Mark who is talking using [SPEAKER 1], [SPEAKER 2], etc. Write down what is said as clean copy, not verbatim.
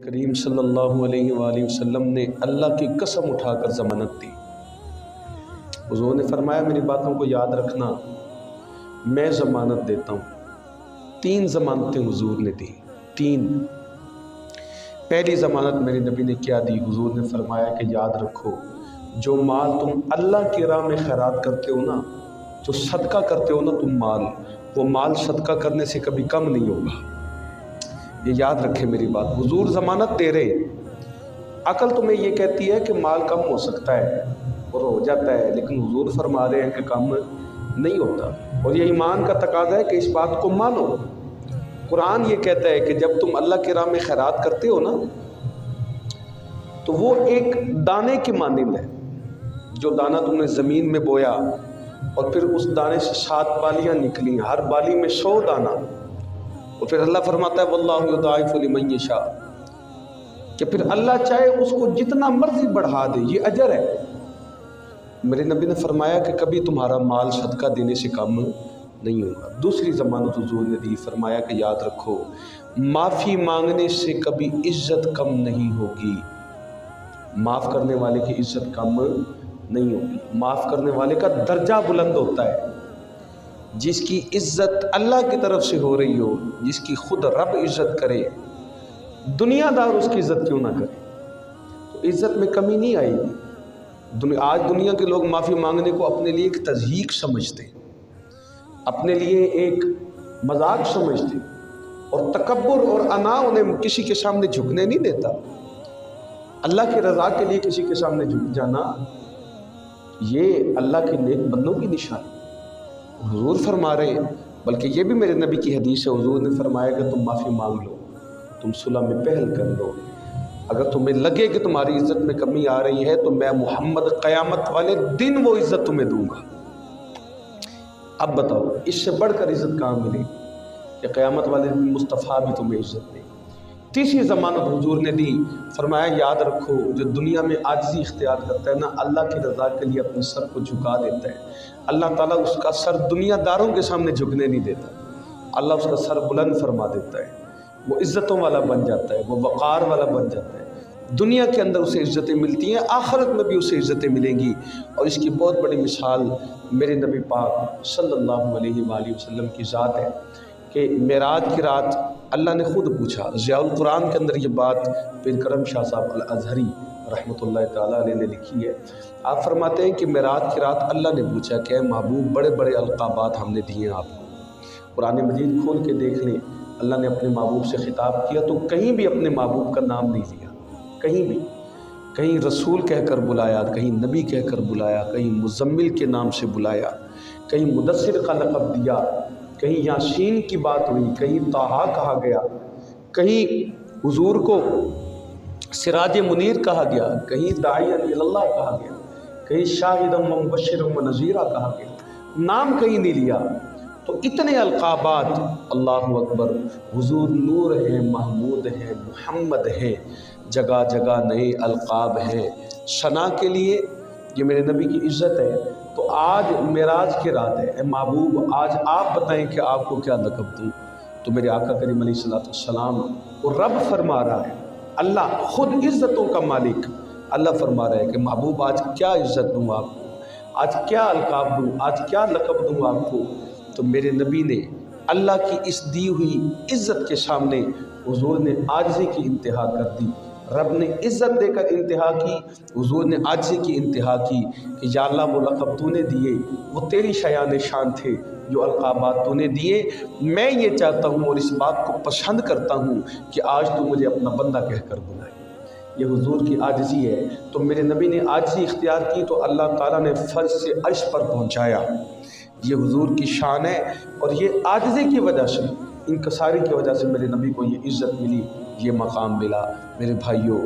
[SPEAKER 1] کریم صلی اللہ علیہ وآلہ وسلم نے اللہ کی قسم اٹھا کر ضمانت دی۔ حضور نے فرمایا میری باتوں کو یاد رکھنا، میں ضمانت دیتا ہوں۔ 3 ضمانتیں حضور نے دی، 3۔ پہلی ضمانت میرے نبی نے کیا دی؟ حضور نے فرمایا کہ یاد رکھو جو مال تم اللہ کی راہ میں خیرات کرتے ہو نا، جو صدقہ کرتے ہو نا تم مال، وہ مال صدقہ کرنے سے کبھی کم نہیں ہوگا۔ یہ یاد رکھے میری بات، حضور ضمانت دے رہے۔ عقل تمہیں یہ کہتی ہے کہ مال کم ہو سکتا ہے اور ہو جاتا ہے، لیکن حضور فرما رہے ہیں کہ کم نہیں ہوتا، اور یہ ایمان کا تقاضا ہے کہ اس بات کو مانو۔ قرآن یہ کہتا ہے کہ جب تم اللہ کی راہ میں خیرات کرتے ہو نا، تو وہ ایک دانے کی مانند ہے۔ جو دانہ تم نے زمین میں بویا اور پھر اس دانے سے 7 بالیاں نکلیں، ہر بالی میں 100 دانہ، اور پھر اللہ فرماتا ہے واللہ یضاعف لمن یشاء، کہ پھر اللہ چاہے اس کو جتنا مرضی بڑھا دے، یہ اجر ہے۔ میرے نبی نے فرمایا کہ کبھی تمہارا مال صدقہ دینے سے کم نہیں ہوگا۔ دوسری ضمانت حضور نے دی، فرمایا کہ یاد رکھو معافی مانگنے سے کبھی عزت کم نہیں ہوگی۔ معاف کرنے والے کی عزت کم نہیں ہوگی، معاف کرنے والے کا درجہ بلند ہوتا ہے۔ جس کی عزت اللہ کی طرف سے ہو رہی ہو، جس کی خود رب عزت کرے، دنیا دار اس کی عزت کیوں نہ کرے، تو عزت میں کمی نہیں آئے گی۔ آج دنیا کے لوگ معافی مانگنے کو اپنے لیے ایک تضحیق سمجھتے، اپنے لیے ایک مذاق سمجھتے، اور تکبر اور انا انہیں کسی کے سامنے جھکنے نہیں دیتا۔ اللہ کی رضا کے لیے کسی کے سامنے جھک جانا، یہ اللہ کے نیک بندوں کی نشانی۔ حضور فرما رہے ہیں، بلکہ یہ بھی میرے نبی کی حدیث ہے، حضور نے فرمایا کہ تم معافی مانگ لو، تم صلح میں پہل کر لو، اگر تمہیں لگے کہ تمہاری عزت میں کمی آ رہی ہے تو میں محمد قیامت والے دن وہ عزت تمہیں دوں گا۔ اب بتاؤ اس سے بڑھ کر عزت کہاں ملے کہ قیامت والے دن مصطفیٰ بھی تمہیں عزت دے۔ تیسری ضمانت حضور نے دی، فرمایا یاد رکھو جو دنیا میں عاجزی اختیار کرتا ہے نا، اللہ کی رضا کے لیے اپنے سر کو جھکا دیتا ہے، اللہ تعالیٰ اس کا سر دنیا داروں کے سامنے جھکنے نہیں دیتا، اللہ اس کا سر بلند فرما دیتا ہے، وہ عزتوں والا بن جاتا ہے، وہ وقار والا بن جاتا ہے۔ دنیا کے اندر اسے عزتیں ملتی ہیں، آخرت میں بھی اسے عزتیں ملیں گی۔ اور اس کی بہت بڑی مثال میرے نبی پاک صلی اللہ علیہ وآلہ وسلم کی ذات ہے کہ معراج کی رات اللہ نے خود پوچھا۔ ضیاء القرآن کے اندر یہ بات پیر کرم شاہ صاحب الازہری رحمۃ اللہ تعالیٰ علیہ نے لکھی ہے۔ آپ فرماتے ہیں کہ معراج کی رات اللہ نے پوچھا کہ اے محبوب بڑے بڑے القابات ہم نے دیے ہیں آپ کو، قرآن مجید کھول کے دیکھ لیں، اللہ نے اپنے محبوب سے خطاب کیا تو کہیں بھی اپنے محبوب کا نام نہیں لیا، کہیں بھی، کہیں رسول کہہ کر بلایا، کہیں نبی کہہ کر بلایا، کہیں مزمل کے نام سے بلایا، کہیں مدثر کا لقب دیا، کہیں یاسین کی بات ہوئی، کہیں طٰہٰ کہا گیا، کہیں حضور کو سراج منیر کہا گیا، کہیں داعی الی اللہ کہا گیا، کہیں شاہدا و مبشرا و نذیرا کہا گیا، نام کہیں نہیں لیا۔ تو اتنے القابات، اللہ اکبر، حضور نور ہے، محمود ہے، محمد ہے، جگہ جگہ نئے القاب ہیں ثنا کے لیے۔ یہ میرے نبی کی عزت ہے۔ تو آج معراج کی رات ہے، اے محبوب آج آپ بتائیں کہ آپ کو کیا لقب دوں؟ تو میرے آقا کریم علیہ السلام کو رب فرما رہا ہے، اللہ خود عزتوں کا مالک، اللہ فرما رہا ہے کہ محبوب آج کیا عزت دوں آپ کو، آج کیا القاب دوں، آج کیا لقب دوں آپ کو؟ تو میرے نبی نے اللہ کی اس دی ہوئی عزت کے سامنے حضور نے عاجزی کی انتہا کر دی۔ رب نے عزت دے کر انتہا کی، حضور نے عاجزی کی انتہا کی کہ یا اللہ وہ لقب تو نے دیے وہ تیری شایان شان تھے، جو القابات تو نے دیے، میں یہ چاہتا ہوں اور اس بات کو پسند کرتا ہوں کہ آج تو مجھے اپنا بندہ کہہ کر بلائے۔ یہ حضور کی عاجزی ہے۔ تو میرے نبی نے عاجزی اختیار کی تو اللہ تعالیٰ نے فرش سے عرش پر پہنچایا۔ یہ حضور کی شان ہے، اور یہ عاجزی کی وجہ سے، انکساری کی وجہ سے میرے نبی کو یہ عزت ملی، یہ مقام ملا۔ میرے بھائیوں،